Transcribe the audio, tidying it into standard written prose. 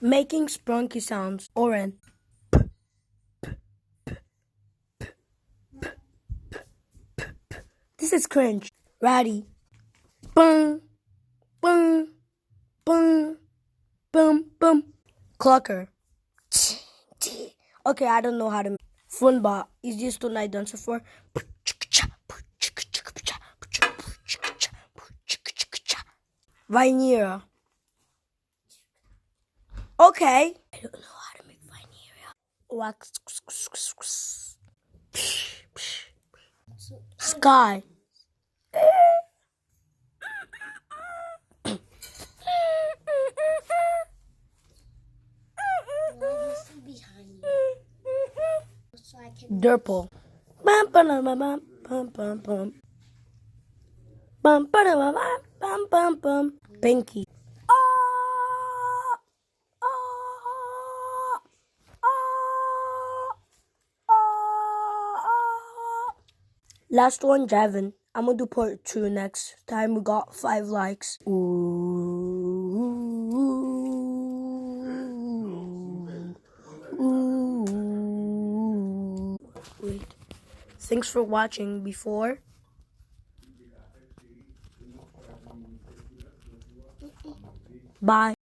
Making sprunky sounds. Oren. This is cringe. Ratty. Boom, boom, boom, boom, boom. Clucker. Okay, I don't know how to. Funba is used to night dancer for. Vinera. Okay. I don't know how to make Vinera. Wax. Sky. Durple. Bum bum bum bum bum bum bum. Bum bum bum bum bum. Pinky. Last one, Javin. I'm gonna do part 2 next time. We got 5 likes. Wait. Thanks for watching before. Bye.